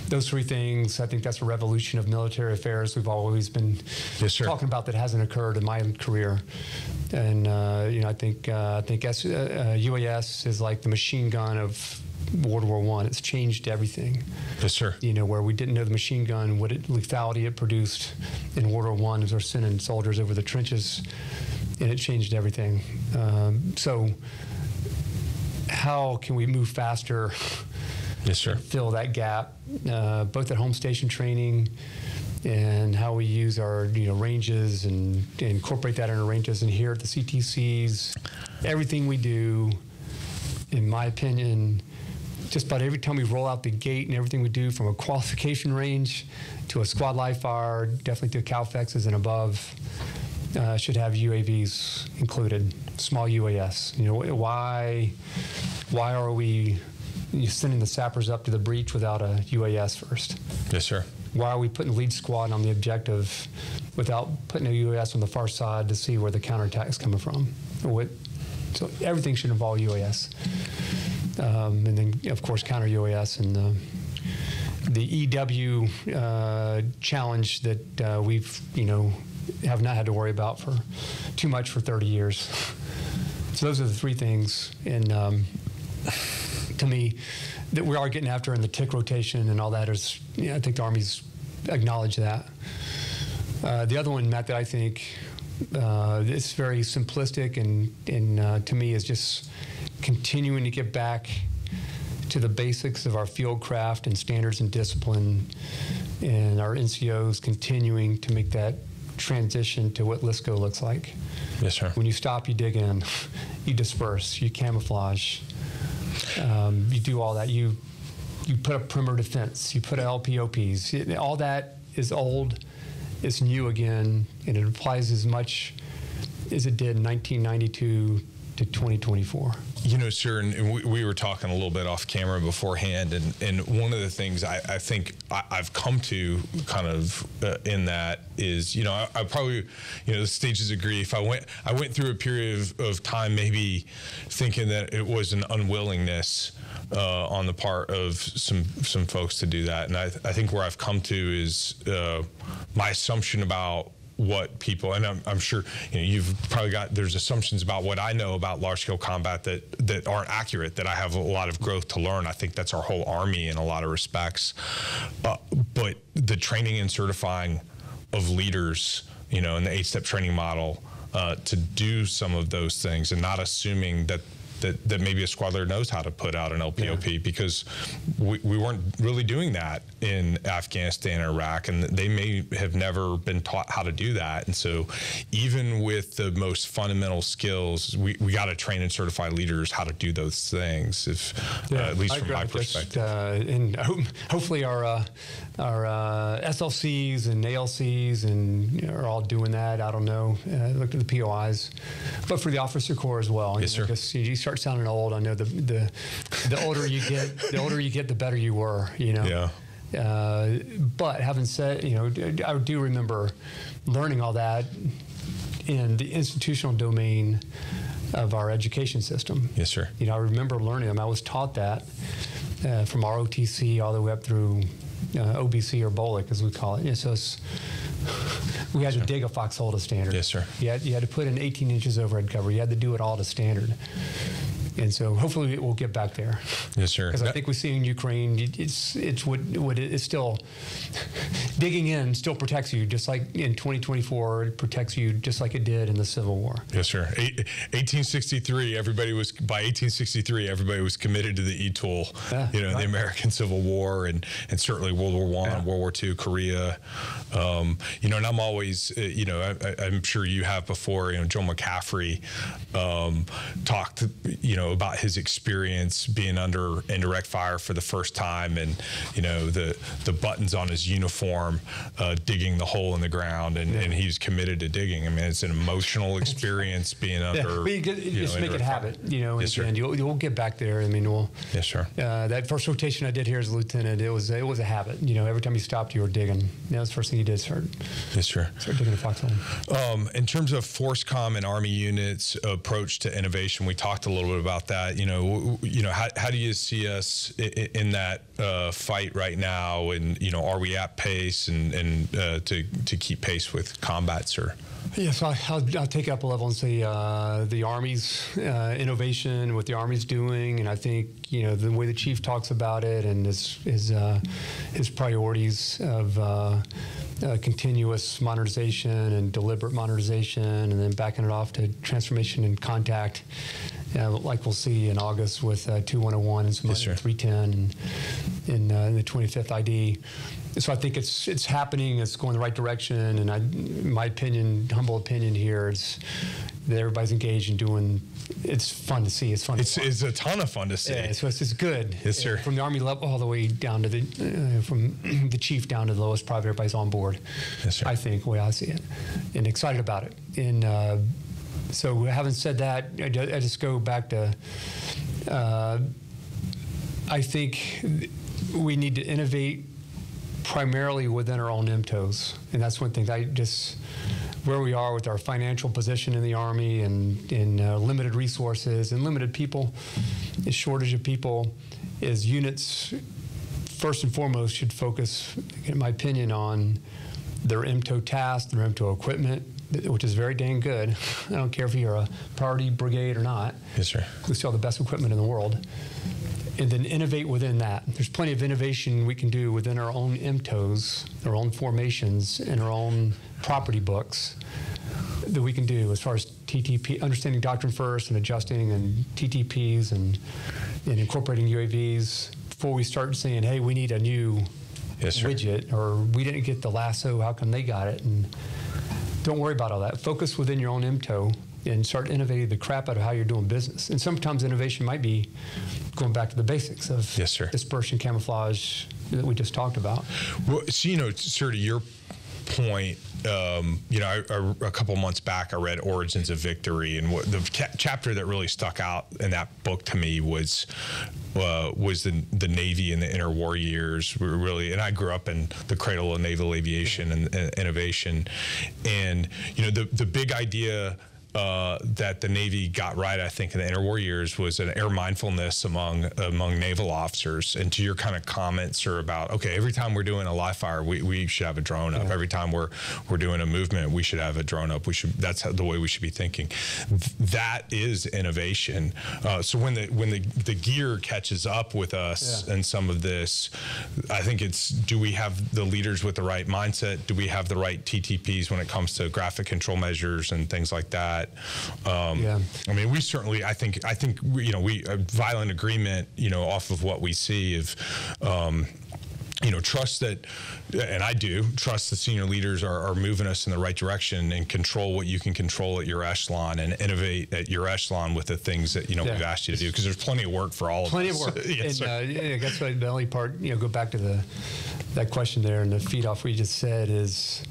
Those 3 things, I think that's a revolution of military affairs we've always been talking about that hasn't occurred in my career. And I think UAS is like the machine gun of World War I. It's changed everything. Yes, sir. Where we didn't know the machine gun, what lethality it produced, in World War I as they're sending soldiers over the trenches, and it changed everything. So how can we move faster? Yes, sir. Fill that gap, both at home station training and how we use our ranges and incorporate that in our ranges, and here at the CTCs, everything we do, in my opinion, just about every time we roll out the gate and everything we do, from a qualification range to a squad live fire, definitely to CALFEXs and above, should have UAVs included, small UAS. Why are we sending the sappers up to the breach without a UAS first? Yes, sir. Why are we putting lead squad on the objective without putting a UAS on the far side to see where the counterattack is coming from? So everything should involve UAS. And then, of course, counter UAS and the EW challenge that we've, have not had to worry about for too much for 30 years. So those are the three things, and to me, that we are getting after in the tick rotation and all that is, I think the Army's acknowledged that. The other one, Matt, that I think it's very simplistic and to me is just continuing to get back to the basics of our field craft and standards and discipline, and our NCOs continuing to make that transition to what LISCO looks like. Yes, sir. When you stop, you dig in, you disperse, you camouflage, you do all that. You put up perimeter defense, you put LPOPs. All that is old, it's new again, and it applies as much as it did in 1992 to 2024. Sir, and we were talking a little bit off camera beforehand, and one of the things I think I've come to kind of in that is, I probably, the stages of grief. I went through a period of time maybe thinking that it was an unwillingness on the part of some folks to do that, and I think where I've come to is my assumption about what people, and I'm sure you've probably there's assumptions about what I know about large scale combat that aren't accurate, that I have a lot of growth to learn. I think that's our whole Army in a lot of respects, but the training and certifying of leaders, in the 8-step training model, to do some of those things, and not assuming that maybe a squad leader knows how to put out an LPOP, because we weren't really doing that in Afghanistan or Iraq, and they may have never been taught how to do that. And so even with the most fundamental skills, we got to train and certify leaders how to do those things, at least from my perspective. And hopefully our SLCs and ALCs are all doing that. I don't know. Look at the POIs, but for the officer corps as well. Yes, sir. You start sounding old. I know the older you get, the better you were. Yeah. But having said, I do remember learning all that in the institutional domain of our education system. Yes, sir. I remember learning them. I was taught that from ROTC all the way up through OBC or BOLIC, as we call it. So we had to dig a foxhole to standard. Yes, sir. You had to put in 18 inches overhead cover. You had to do it all to standard. And so hopefully we'll get back there. Yes, sir. Because I think we see in Ukraine, it's still digging in still protects you, just like in 2024, it protects you just like it did in the Civil War. Yes, sir. 1863, everybody was committed to the E-tool, right. The American Civil War and certainly World War I, World War II, Korea. And I'm always, I'm sure you have before, Joe McCaffrey talked, about his experience being under indirect fire for the first time, and the buttons on his uniform digging the hole in the ground, and he's committed to digging. I mean, it's an emotional experience being under. But just make it a habit, Yes, sir. And you'll get back there. I mean, yes, sir. That first rotation I did here as a lieutenant, it was a habit. Every time you stopped, you were digging. That was the first thing you did. Start digging a foxhole. In terms of FORSCOM and Army units' approach to innovation, we talked a little bit about that. How do you see us in that fight right now? And are we at pace and to keep pace with combat, sir? Yeah, so I'll take it up a level and say the Army's innovation, what the Army's doing, and I think the way the chief talks about it and his priorities of continuous modernization and deliberate modernization, and then backing it off to transformation and contact, like we'll see in August with 2101 and some Yes, sir. 310 and in the 25th ID. So I think it's happening. It's going the right direction, and my opinion, humble opinion here, is that everybody's engaged in doing. It's fun to see. It's fun. It's a ton of fun to see. Yeah, so it's good. Yes, sir. From the Army level all the way down to from the chief down to the lowest private, everybody's on board. Yes, sir. I think, the way I see it, and excited about it. And so, having said that, I just go back to. I think we need to innovate primarily within our own MTOs, and that's one thing. Where we are with our financial position in the Army and in limited resources and limited people, a shortage of people, is units first and foremost should focus, in my opinion, on their MTO tasks, their MTO equipment, which is very dang good. I don't care if you're a priority brigade or not. Yes, sir. We still have the best equipment in the world. And then innovate within that. There's plenty of innovation we can do within our own MTOs, our own formations, and our own property books that we can do as far as TTP, understanding doctrine first and adjusting and TTPs and incorporating UAVs before we start saying, hey, we need a new widget, or we didn't get the lasso, how come they got it? And don't worry about all that. Focus within your own MTO and start innovating the crap out of how you're doing business. And sometimes innovation might be going back to the basics of dispersion, camouflage that we just talked about. Well, so, sir, to your point, a couple months back, I read Origins of Victory, and what the chapter that really stuck out in that book to me was the Navy in the interwar years. Really, and I grew up in the cradle of naval aviation and innovation, and the big idea that the Navy got right, I think, in the interwar years was an air mindfulness among naval officers. And to your kind of comments, sir, about, okay, every time we're doing a live fire, we should have a drone up. Every time we're doing a movement, we should have a drone up. That's the way we should be thinking. That is innovation. So when the gear catches up with us and some of this, I think it's, do we have the leaders with the right mindset? Do we have the right TTPs when it comes to graphic control measures and things like that? I mean, we certainly, I think we a violent agreement, off of what we see of, trust that, and I do trust the senior leaders are moving us in the right direction and control what you can control at your echelon and innovate at your echelon with the things that, we've asked you to do, because there's plenty of work for all of us. Plenty of work. Yes, I guess the only part, go back to that question there and the feed off what you just said is,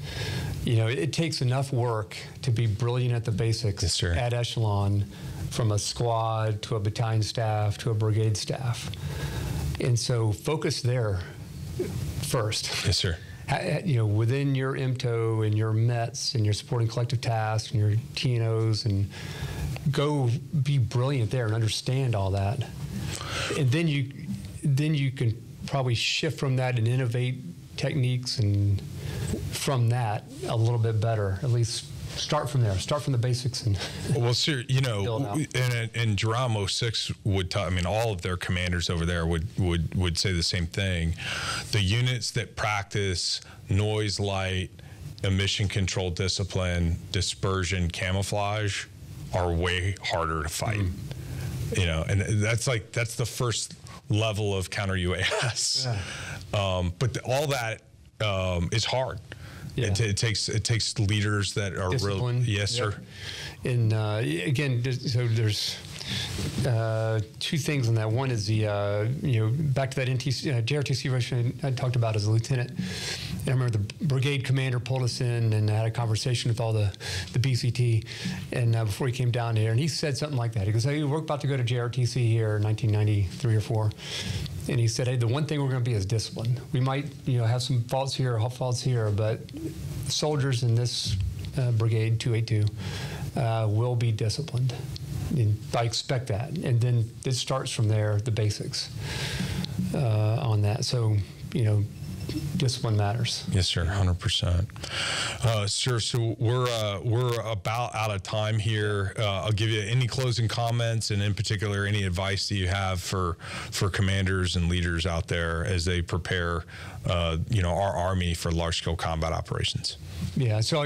it takes enough work to be brilliant at the basics at echelon, from a squad to a battalion staff to a brigade staff. And so focus there first. Yes, sir. Within your MTO and your METs and your supporting collective tasks and your TNOs, and go be brilliant there and understand all that. And then you can probably shift from that and innovate techniques, and from that a little bit better. At least start from there. Start from the basics. And well, sir, and Geronimo 6 would all of their commanders over there would say the same thing. The units that practice noise, light, emission control discipline, dispersion, camouflage are way harder to fight. And that's the first level of counter UAS. But all that is hard. It takes leaders that are discipline. Yes, sir. And again, so there's two things on that. One is the back to that JRTC version I talked about as a lieutenant. And I remember the brigade commander pulled us in and had a conversation with all the BCT, and before he came down here, and he said something like that. He goes, "Hey, we're about to go to JRTC here in 1993 or 4." And he said, "Hey, the one thing we're going to be is discipline. We might, have some faults here or faults here, but soldiers in this brigade 282 will be disciplined. And I expect that." And then it starts from there, the basics on that. So, discipline matters. Yes, sir, 100%. Sir, so we're about out of time here. I'll give you any closing comments, and in particular, any advice that you have for commanders and leaders out there as they prepare, our Army for large-scale combat operations. Yeah, so I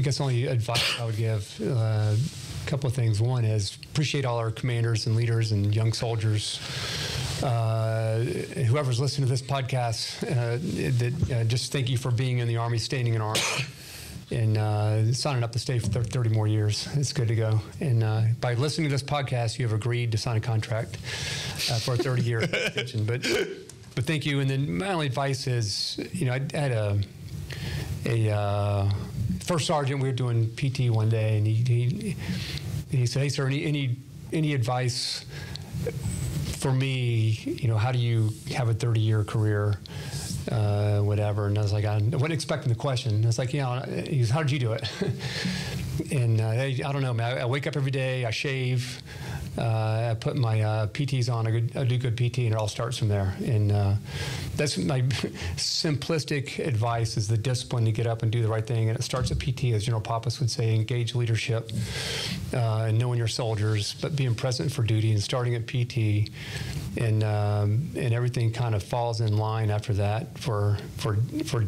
guess only advice I would give, a couple of things. One is appreciate all our commanders and leaders and young soldiers. Whoever's listening to this podcast, just thank you for being in the Army, staying in Army, and signing up to stay for 30 more years. It's good to go. And by listening to this podcast, you have agreed to sign a contract for a 30-year extension. But thank you. And then my only advice is, I had a first sergeant. We were doing PT one day, and he said, "Hey, sir, any advice for me? How do you have a 30-year career, whatever?" And I was like, I wasn't expecting the question. I was like, he goes, "How did you do it?" And I don't know, man. I wake up every day. I shave. I put my PTs on. I do good PT, and it all starts from there. And that's my simplistic advice: is the discipline to get up and do the right thing. And it starts at PT, as General Pappas would say: engage leadership, and knowing your soldiers, but being present for duty, and starting at PT, and everything kind of falls in line after that for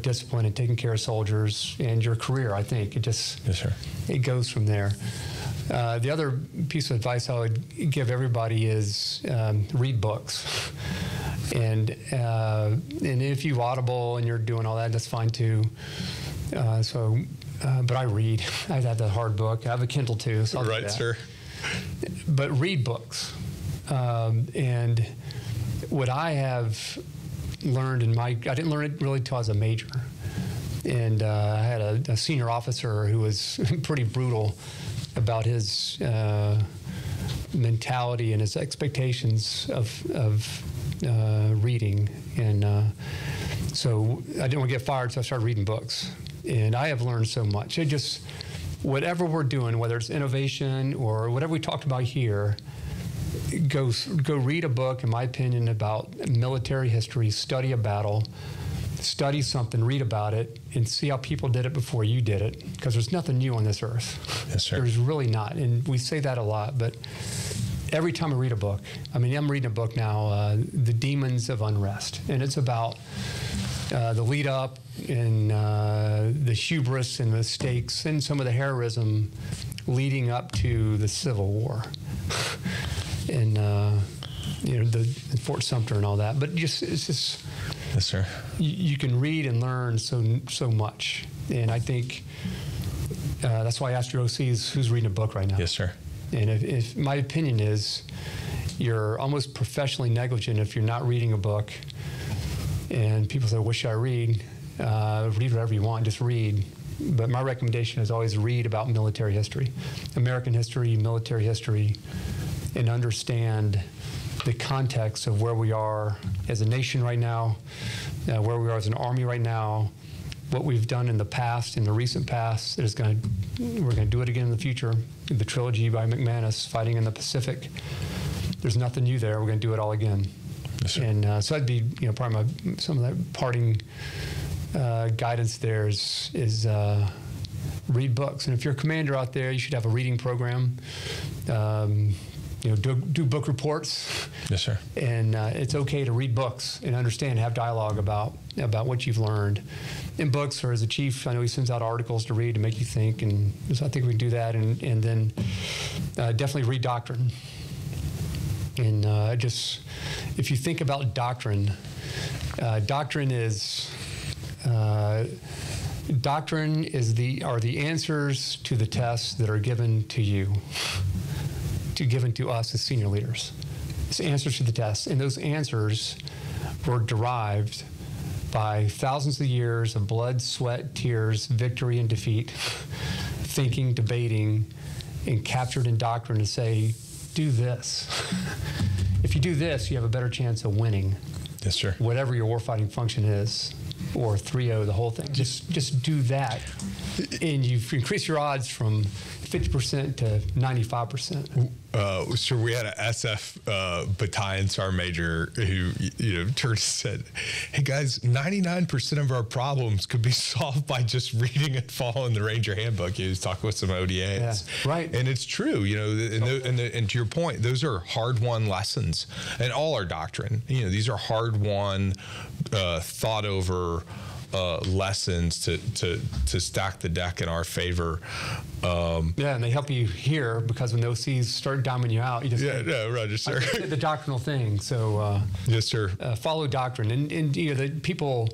discipline and taking care of soldiers and your career. I think it just it goes from there. The other piece of advice I would give everybody is read books, and if you Audible and you're doing all that, that's fine too. But I read. I have the hard book. I have a Kindle too. So right, sir. But read books, and what I have learned I didn't learn it really till I was a major, and I had a senior officer who was pretty brutal about his mentality and his expectations of reading. And so I didn't want to get fired, so I started reading books. And I have learned so much. Whatever we're doing, whether it's innovation or whatever we talked about here, go read a book, in my opinion, about military history, study a battle, study something, read about it, and see how people did it before you did it, because there's nothing new on this earth. Yes, sir. There's really not, and we say that a lot, but every time I read a book, I'm reading a book now, The Demons of Unrest, and it's about the lead up and the hubris and the stakes and some of the heroism leading up to the Civil War. And the Fort Sumter and all that, but it's just yes, sir. You can read and learn so much, and I think that's why I asked your OCs who's reading a book right now. Yes, sir. And if my opinion is, you're almost professionally negligent if you're not reading a book. And people say, "What should I read?" Read whatever you want, just read. But my recommendation is always read about military history, American history, military history, and understand the context of where we are as a nation right now, where we are as an Army right now, what we've done in the past, in the recent past. We're going to do it again in the future. The trilogy by McManus, Fighting in the Pacific. There's nothing new there. We're going to do it all again. Yes, sir. And so that'd be probably some of that parting guidance there is read books. And if you're a commander out there, you should have a reading program. Do book reports. Yes, sir. And it's okay to read books and understand, have dialogue about what you've learned. In books, or as a chief, I know he sends out articles to read to make you think, and so I think we can do that. And then definitely read doctrine. And if you think about doctrine, doctrine are the answers to the tests that are given to you. Given to us as senior leaders. It's answers to the tests, and those answers were derived by thousands of years of blood, sweat, tears, victory and defeat, thinking, debating, and captured in doctrine to say, do this. If you do this, you have a better chance of winning. Yes, sir. Whatever your warfighting function is, or 3-0, the whole thing. Just do that, and you've increased your odds from 50% to 95%. So we had an SF battalion sergeant major who, turned and said, "Hey guys, 99% of our problems could be solved by just reading and following the Ranger Handbook." He was talking with some ODAs, Yeah, right? And it's true, and to your point, those are hard-won lessons, and all our doctrine. These are hard-won, thought-over lessons to stack the deck in our favor. Yeah, and they help you here because when those C's start doming you out, you just Roger, sir. the doctrinal thing. So yes, sir. Follow doctrine, and the people.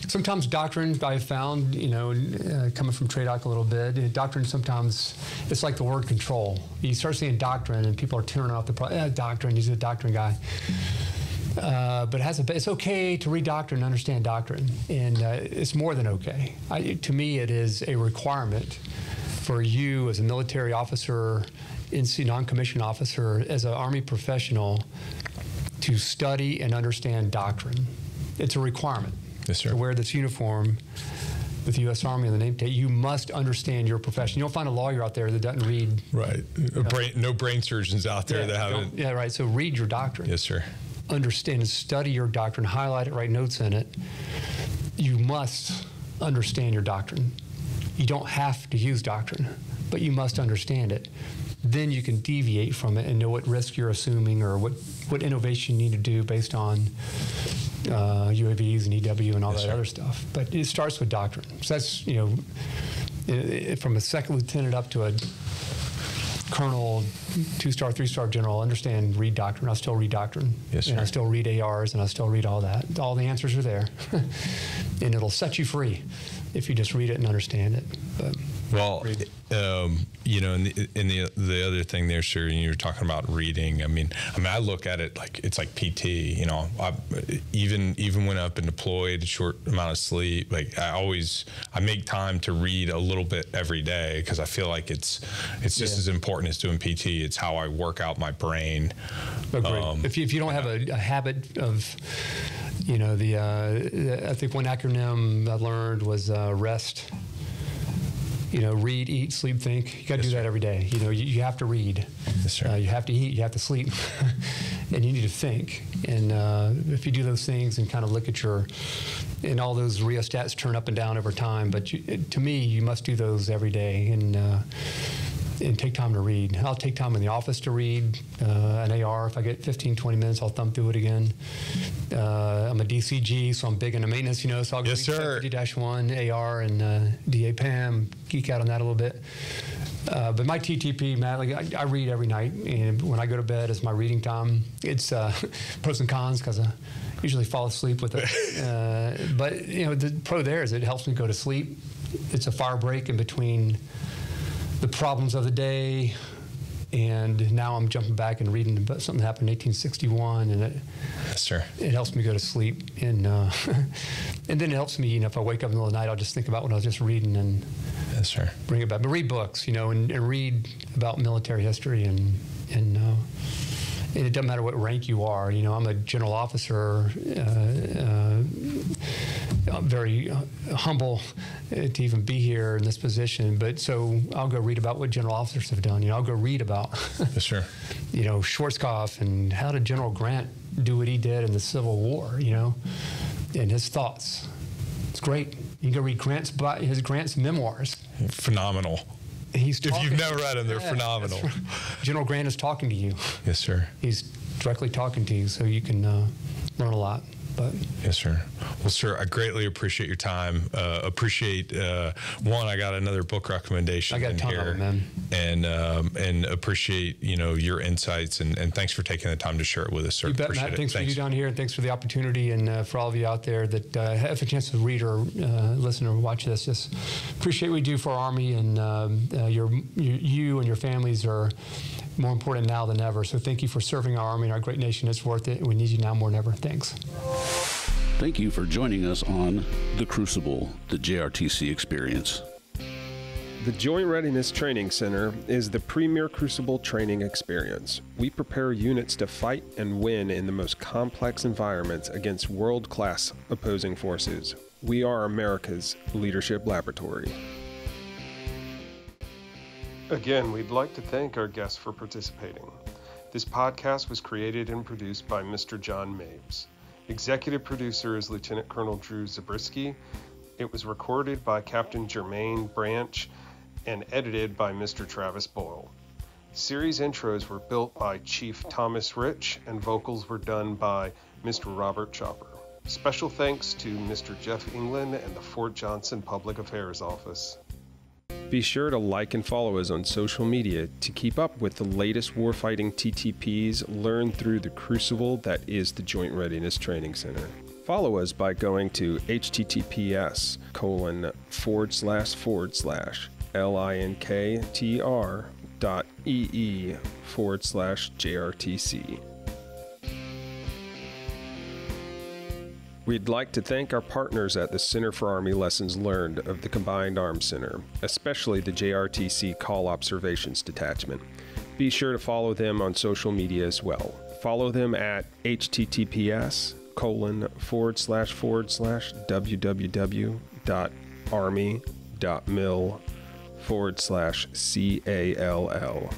Sometimes doctrine I've found, coming from TRADOC a little bit, doctrine sometimes it's like the word control. You start saying doctrine, and people are tearing off the doctrine. He's a doctrine guy. But it's okay to read doctrine and understand doctrine, and it's more than okay. To me, it is a requirement for you as a military officer, non-commissioned officer, as an Army professional, to study and understand doctrine. It's a requirement. Yes, sir. To wear this uniform with the U.S. Army and the name tag, you must understand your profession. You'll find a lawyer out there that doesn't read. Right. No brain surgeons out there that haven't. Yeah, right. So read your doctrine. Yes, sir. Understand and study your doctrine, highlight it, write notes in it. You must understand your doctrine. You don't have to use doctrine, but you must understand it. Then you can deviate from it and know what risk you're assuming or what innovation you need to do based on UAVs and EW and all that other stuff. But it starts with doctrine. So that's, from a second lieutenant up to a colonel, 2-star, 3-star general, read doctrine. I still read doctrine. Yes, sir. And I still read ARs, and I still read all that. All the answers are there. And it'll set you free if you just read it and understand it. But well, and the other thing there, sir, you were talking about reading. I mean, I look at it like it's like PT. Even when I've been deployed, short amount of sleep. Like I make time to read a little bit every day because I feel like it's just as important as doing PT. It's how I work out my brain. If you don't have a habit of, I think one acronym I learned was REST. Read, eat, sleep, think. You got to do that every day. You have to read. Yes, sir. You have to eat. You have to sleep. And you need to think. And if you do those things and kind of look at and all those rheostats turn up and down over time. But to me, you must do those every day and take time to read. I'll take time in the office to read an AR. If I get 15, 20 minutes, I'll thumb through it again. I'm a DCG, so I'm big into maintenance, so I'll go read 50-1, AR, and DA PAM, geek out on that a little bit. But my TTP, Matt, I read every night, and when I go to bed, it's my reading time. It's pros and cons, because I usually fall asleep with it. But, the pro there is it helps me go to sleep. It's a fire break in between the problems of the day, and now I'm jumping back and reading about something happened in 1861, and it helps me go to sleep, and then it helps me, if I wake up in the middle of the night, I'll just think about what I was just reading and bring it back. But read books, and read about military history, and it doesn't matter what rank you are. I'm a general officer, I'm very humble to even be here in this position. But so I'll go read about what general officers have done. I'll go read about, Schwarzkopf and how did General Grant do what he did in the Civil War, and his thoughts. It's great. You can go read Grant's memoirs. Phenomenal. If you've never read them, they're phenomenal. General Grant is talking to you. Yes, sir. He's directly talking to you, so you can learn a lot. But yes, sir. Well, sir, I greatly appreciate your time. Appreciate I got another book recommendation. I got a ton of them, man. And appreciate your insights and thanks for taking the time to share it with us, sir. You bet, appreciate Matt. it. Thanks for you down here, and thanks for the opportunity, and for all of you out there that have a chance to read or listen or watch this. Just appreciate what you do for our Army, and you and your families are more important now than ever. So thank you for serving our Army and our great nation. It's worth it. We need you now more than ever. Thanks. Thank you for joining us on The Crucible, the JRTC experience. The Joint Readiness Training Center is the premier Crucible training experience. We prepare units to fight and win in the most complex environments against world-class opposing forces. We are America's leadership laboratory. Again, we'd like to thank our guests for participating. This podcast was created and produced by Mr. John Mabes. Executive producer is Lieutenant Colonel Drew Zabriskie. It was recorded by Captain Jermaine Branch and edited by Mr. Travis Boyle. Series intros were built by Chief Thomas Rich and vocals were done by Mr. Robert Chopper. Special thanks to Mr. Jeff England and the Fort Johnson Public Affairs Office. Be sure to like and follow us on social media to keep up with the latest warfighting TTPs learned through the Crucible that is the Joint Readiness Training Center. Follow us by going to https://linktr.ee/JRTC. We'd like to thank our partners at the Center for Army Lessons Learned of the Combined Arms Center, especially the JRTC Call Observations Detachment. Be sure to follow them on social media as well. Follow them at https://www.army.mil/CALL.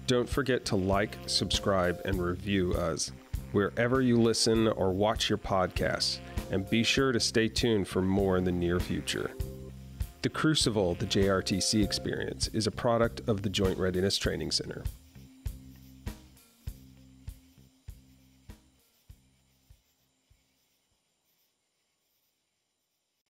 Don't forget to like, subscribe, and review us wherever you listen or watch your podcasts, and be sure to stay tuned for more in the near future. The Crucible, the JRTC experience, is a product of the Joint Readiness Training Center.